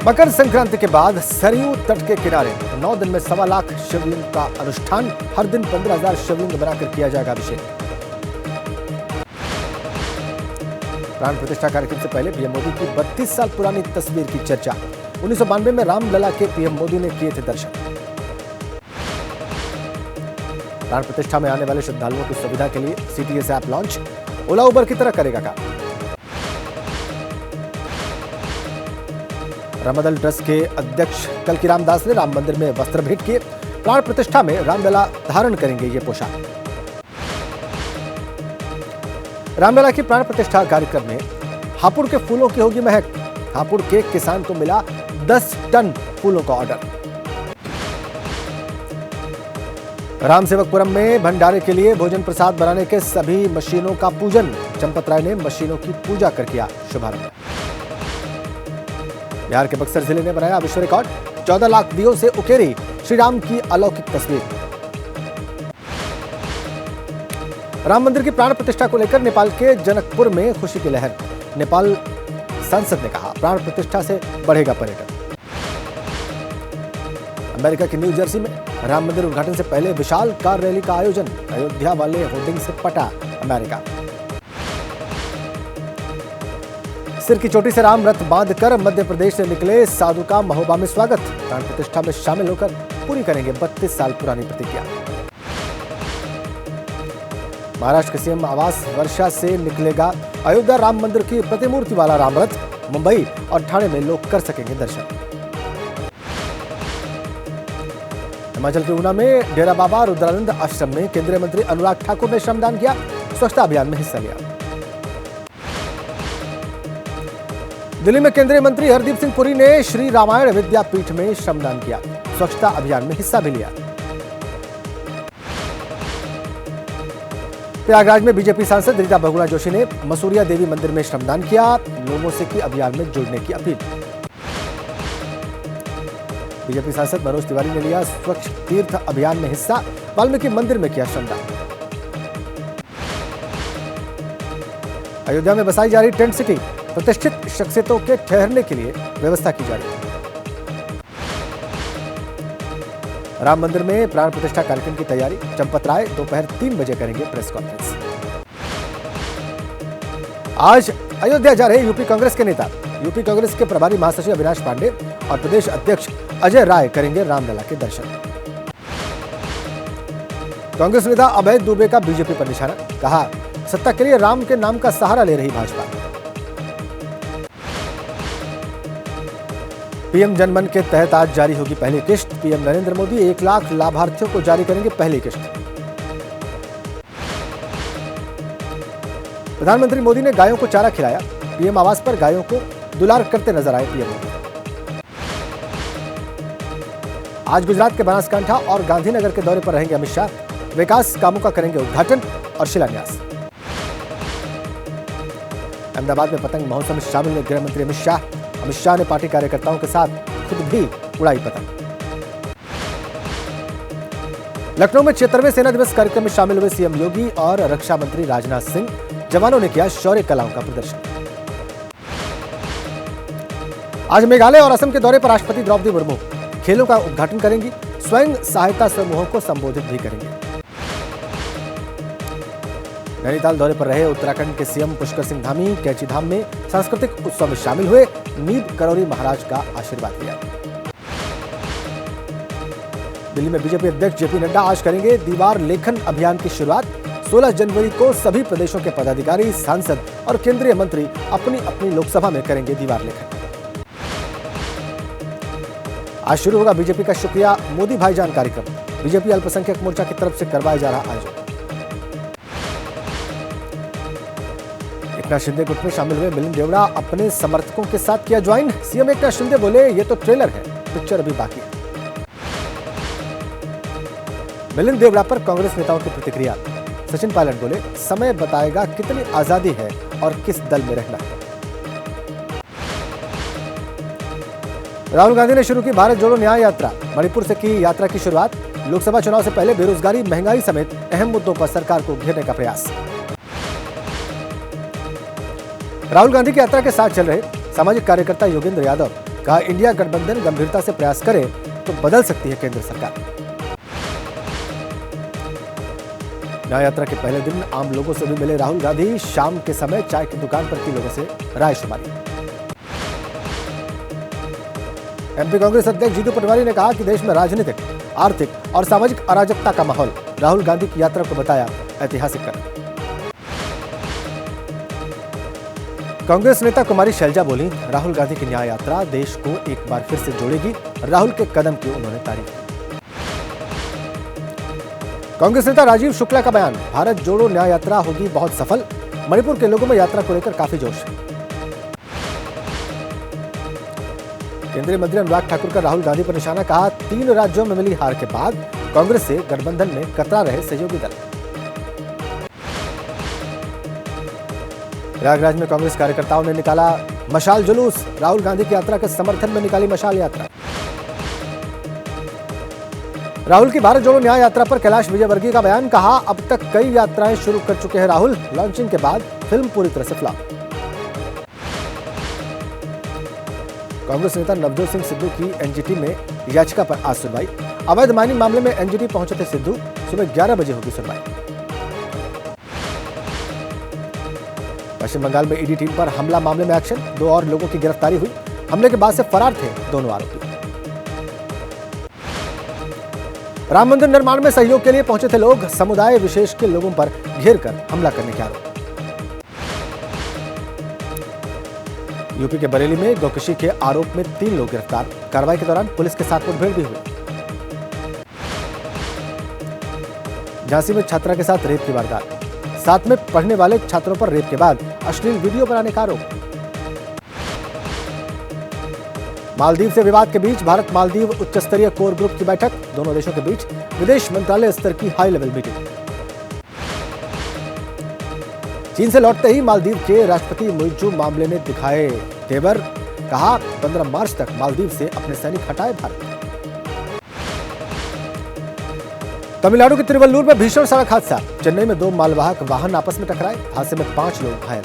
मकर संक्रांति के बाद सरयू तट के किनारे 9 दिन में 1.25 लाख शिवलिंग का अनुष्ठान। हर दिन 15,000 शिवलिंग बनाकर किया जाएगा अभिषेक। प्राण प्रतिष्ठा कार्यक्रम से पहले पीएम मोदी की 32 साल पुरानी तस्वीर की चर्चा। 1992 में रामलला के पीएम मोदी ने किए थे दर्शन। प्राण प्रतिष्ठा में आने वाले श्रद्धालुओं की सुविधा के लिए सीटीएस ऐप लॉन्च। ओला उबर की तरह करेगा काम। रामदल ट्रस्ट के अध्यक्ष कल्की रामदास ने राम मंदिर में वस्त्र भेंट किए। प्राण प्रतिष्ठा में रामलला धारण करेंगे ये पोशाक। रामलला की प्राण प्रतिष्ठा कार्यक्रम में हापुड़ के फूलों की होगी महक। हापुड़ के किसान को मिला 10 टन फूलों का ऑर्डर। रामसेवकपुरम में भंडारे के लिए भोजन प्रसाद बनाने के सभी मशीनों का पूजन। चंपत राय ने मशीनों की पूजा कर किया शुभारंभ। बिहार के बक्सर जिले ने बनाया विश्व रिकॉर्ड। 14 लाख दियों से उकेरी श्री राम की अलौकिक तस्वीर। राम मंदिर की प्राण प्रतिष्ठा को लेकर नेपाल के जनकपुर में खुशी की लहर। नेपाल संसद ने कहा प्राण प्रतिष्ठा से बढ़ेगा पर्यटन। अमेरिका की न्यू जर्सी में राम मंदिर उद्घाटन से पहले विशाल कार रैली का आयोजन। अयोध्या वाले होर्डिंग से पटा अमेरिका। सिर की चोटी से राम रथ बांधकर मध्य प्रदेश से निकले साधु का महोबा में स्वागत। प्राण प्रतिष्ठा में शामिल होकर पूरी करेंगे 32 साल पुरानी प्रतिज्ञा। महाराष्ट्र के सीएम आवास वर्षा से निकलेगा अयोध्या राम मंदिर की प्रतिमूर्ति वाला राम रथ। मुंबई और ठाणे में लोग कर सकेंगे दर्शन। हिमाचल के ऊना में डेरा बाबा रुद्रानंद आश्रम में केंद्रीय मंत्री अनुराग ठाकुर ने श्रमदान किया। स्वच्छता अभियान में हिस्सा लिया। दिल्ली में केंद्रीय मंत्री हरदीप सिंह पुरी ने श्री रामायण विद्यापीठ में श्रमदान किया। स्वच्छता अभियान में हिस्सा भी लिया। प्रयागराज में बीजेपी सांसद रीता बहुगुणा जोशी ने मसूरिया देवी मंदिर में श्रमदान किया। लोगों से की अभियान में जुड़ने की अपील। बीजेपी सांसद मनोज तिवारी ने लिया स्वच्छ तीर्थ अभियान में हिस्सा। वाल्मीकि मंदिर में किया श्रमदान। अयोध्या में बसाई जा रही टेंट सिटी। प्रतिष्ठित शख्सियतों के ठहरने के लिए व्यवस्था की जा रही है। राम मंदिर में प्राण प्रतिष्ठा कार्यक्रम की तैयारी। चंपत राय दोपहर 3 बजे करेंगे प्रेस कॉन्फ्रेंस। आज अयोध्या जा रहे यूपी कांग्रेस के नेता। यूपी कांग्रेस के प्रभारी महासचिव अविनाश पांडे और प्रदेश अध्यक्ष अजय राय करेंगे रामलला के दर्शन। कांग्रेस नेता अभय दुबे का बीजेपी पर निशाना। कहा सत्ता के लिए राम के नाम का सहारा ले रही भाजपा। पीएम जनमन के तहत आज जारी होगी पहली किश्त। पीएम नरेंद्र मोदी 1 लाख लाभार्थियों को जारी करेंगे पहली किश्त। प्रधानमंत्री मोदी ने गायों को चारा खिलाया। पीएम आवास पर गायों को दुलार करते नजर आए पीएम मोदी। आज गुजरात के बनासकांठा और गांधीनगर के दौरे पर रहेंगे अमित शाह। विकास कामों का करेंगे उद्घाटन और शिलान्यास। अहमदाबाद में पतंग महोत्सव में शामिल हुए गृह मंत्री अमित शाह। अमित शाह ने पार्टी कार्यकर्ताओं के साथ खुद भी उड़ाई पतंग। लखनऊ में 76वें सेना दिवस कार्यक्रम में शामिल हुए सीएम योगी और रक्षा मंत्री राजनाथ सिंह। जवानों ने किया शौर्य कलाओं का प्रदर्शन। आज मेघालय और असम के दौरे पर राष्ट्रपति द्रौपदी मुर्मू खेलों का उद्घाटन करेंगी। स्वयं सहायता समूहों को संबोधित भी करेंगे। नैनीताल दौरे पर रहे उत्तराखंड के सीएम पुष्कर सिंह धामी कैची धाम में सांस्कृतिक उत्सव में शामिल हुए। नीब करौरी महाराज का आशीर्वाद लिया। दिल्ली में बीजेपी अध्यक्ष जेपी नड्डा आज करेंगे दीवार लेखन अभियान की शुरुआत। 16 जनवरी को सभी प्रदेशों के पदाधिकारी, सांसद और केंद्रीय मंत्री अपनी अपनी लोकसभा में करेंगे दीवार लेखन। आज शुरू होगा बीजेपी का शुक्रिया मोदी भाईजान कार्यक्रम। बीजेपी अल्पसंख्यक मोर्चा की तरफ से करवाया जा रहा आयोजन। एकनाथ शिंदे गुट में शामिल हुए मिलिंद देवड़ा अपने समर्थकों के साथ किया ज्वाइन। सीएम एकनाथ शिंदे बोले ये तो ट्रेलर है, पिक्चर अभी बाकी है। मिलिंद देवड़ा पर कांग्रेस नेताओं की प्रतिक्रिया। सचिन पायलट बोले समय बताएगा कितनी आजादी है और किस दल में रहना है। राहुल गांधी ने शुरू की भारत जोड़ो न्याय यात्रा। मणिपुर से की यात्रा की शुरुआत। लोकसभा चुनाव से पहले बेरोजगारी, महंगाई समेत अहम मुद्दों पर सरकार को घेरने का प्रयास। राहुल गांधी की यात्रा के साथ चल रहे सामाजिक कार्यकर्ता योगेंद्र यादव कहा, इंडिया गठबंधन गंभीरता से प्रयास करे तो बदल सकती है केंद्र सरकार। न्याय यात्रा के पहले दिन आम लोगों से भी मिले राहुल गांधी। शाम के समय चाय की दुकान पर की लोगों से रायशुमारी। एमपी कांग्रेस अध्यक्ष जीतू पटवारी ने कहा कि देश में राजनीतिक, आर्थिक और सामाजिक अराजकता का माहौल। राहुल गांधी की यात्रा को बताया ऐतिहासिक कदम। कांग्रेस नेता कुमारी शैलजा बोली, राहुल गांधी की न्याय यात्रा देश को एक बार फिर से जोड़ेगी। राहुल के कदम की उन्होंने तारीफ की। कांग्रेस नेता राजीव शुक्ला का बयान, भारत जोड़ो न्याय यात्रा होगी बहुत सफल। मणिपुर के लोगों में यात्रा को लेकर काफी जोश है। केंद्रीय मंत्री अनुराग ठाकुर का राहुल गांधी पर निशाना, कहा 3 राज्यों में मिली हार के बाद कांग्रेस से गठबंधन में कतरा रहे सहयोगी दल। प्रयागराज में कांग्रेस कार्यकर्ताओं ने निकाला मशाल जुलूस। राहुल गांधी की यात्रा के समर्थन में निकाली मशाल यात्रा। राहुल की भारत जोड़ो न्याय यात्रा पर कैलाश विजयवर्गीय का बयान, कहा अब तक कई यात्राएं शुरू कर चुके हैं राहुल। लॉन्चिंग के बाद फिल्म पूरी तरह से फ्लॉप। कांग्रेस नेता नवजोत सिंह सिद्धू की एनजीटी में याचिका पर आज सुनवाई। अवैध माइनिंग मामले में एनजीटी पहुंचे थे सिद्धू। सुबह 11 बजे होगी सुनवाई। पश्चिम बंगाल में ईडी टीम पर हमला मामले में एक्शन। 2 और लोगों की गिरफ्तारी हुई। हमले के बाद से फरार थे दोनों आरोपी। राम मंदिर निर्माण में सहयोग के लिए पहुंचे थे लोग। समुदाय विशेष के लोगों पर घेर कर हमला करने के आरोप। यूपी के बरेली में गौकशी के आरोप में 3 लोग गिरफ्तार। कार्रवाई के दौरान पुलिस के साथ मुठभेड़ भी हुई। झांसी में छात्रा के साथ रेप की वारदात। 7 में पढ़ने वाले छात्रों पर रेप के बाद अश्लील वीडियो बनाने का आरोप। मालदीव से विवाद के बीच भारत मालदीव उच्च स्तरीय कोर ग्रुप की बैठक। दोनों देशों के बीच विदेश मंत्रालय स्तर की हाई लेवल मीटिंग। चीन से लौटते ही मालदीव के राष्ट्रपति मुइज्जू मामले में दिखाए तेवर। कहा 15 मार्च तक मालदीव से अपने सैनिक हटाए भारत। तमिलनाडु के तिरुवल्लुर में भीषण सड़क हादसा। चेन्नई में 2 मालवाहक वाहन आपस में टकराए। हादसे में 5 लोग घायल।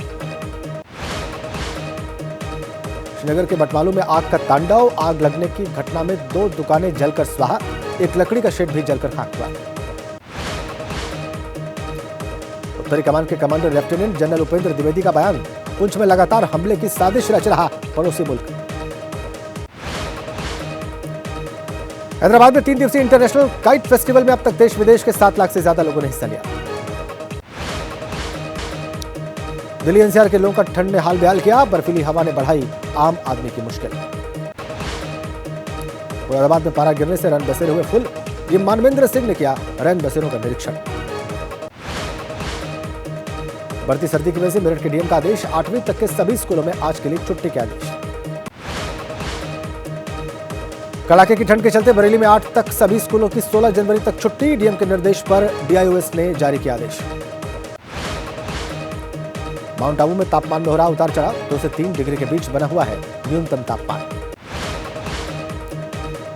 श्रीनगर के बटमालू में आग का तांडव। आग लगने की घटना में 2 दुकानें जलकर स्वाहा। एक लकड़ी का शेड भी जलकर खाक हुआ। उत्तरी कमान के commander lieutenant general Upendra Dwivedi का बयान, पुंछ में लगातार हमले की साजिश रच रहा पड़ोसी मुल्क। हैदराबाद में 3 दिवसीय इंटरनेशनल काइट फेस्टिवल में अब तक देश विदेश के 7 लाख से ज्यादा लोगों ने हिस्सा लिया। दिल्ली एनसीआर के लोगों का ठंड ने हाल बेहाल किया। बर्फीली हवा ने बढ़ाई आम आदमी की मुश्किल। मुरादाबाद में पारा गिरने से रैन बसेरे हुए फुल। ये मानवेंद्र सिंह ने किया रैन बसेरों का निरीक्षण। बढ़ती सर्दी की वजह से मेरठ के डीएम का आदेश, 8वीं तक के सभी स्कूलों में आज के लिए छुट्टी के आदेश। कड़ाके की ठंड के चलते बरेली में 8 तक सभी स्कूलों की 16 जनवरी तक छुट्टी। डीएम के निर्देश पर डीआईओएस ने जारी किया आदेश। माउंट आबू में तापमान में हो रहा उतार चढ़ाव। 2 से 3 डिग्री के बीच बना हुआ है न्यूनतम तापमान।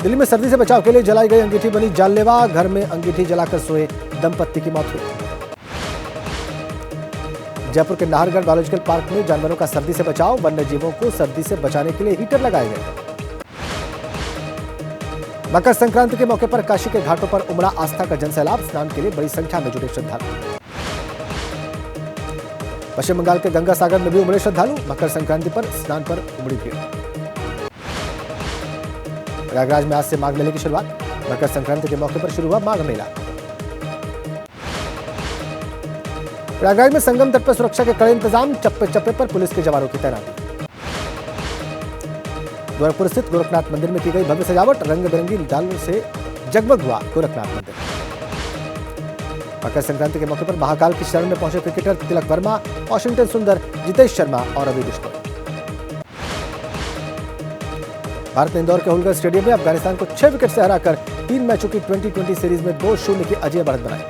दिल्ली में सर्दी से बचाव के लिए जलाई गई अंगीठी बनी जानलेवा। घर में अंगीठी जलाकर सोए दंपत्ति की मौत हुई। जयपुर के नाहरगढ़ बायोलॉजिकल पार्क में जानवरों का सर्दी से बचाव। वन्य जीवों को सर्दी से बचाने के लिए हीटर लगाए गए। मकर संक्रांति के मौके पर काशी के घाटों पर उमड़ा आस्था का जनसैलाब। स्नान के लिए बड़ी संख्या में जुटे श्रद्धालु। पश्चिम बंगाल के गंगा सागर में भी उमड़े श्रद्धालु। मकर संक्रांति पर स्नान पर उमड़ी भीड़। प्रयागराज में आज से माघ मेले की शुरुआत। मकर संक्रांति के मौके पर शुरू हुआ माघ मेला। प्रयागराज में संगम तट पर सुरक्षा के कड़े इंतजाम। चप्पे चप्पे पर पुलिस के जवानों की तैनाती। गोरखपुर स्थित गोरखनाथ मंदिर में की गई भव्य सजावट। रंग बिरंगी डालर से जगमग हुआ गोरखनाथ मंदिर। मकर संक्रांति के मौके पर महाकाल की शरण में पहुंचे क्रिकेटर तिलक वर्मा, वॉशिंगटन सुंदर, जितेश शर्मा और रवि बिश्नोई। भारत ने इंदौर के होलकर स्टेडियम में अफगानिस्तान को 6 विकेट से हराकर 3 मैचों की 2020 सीरीज में 2-0 की अजय बढ़त बनाई।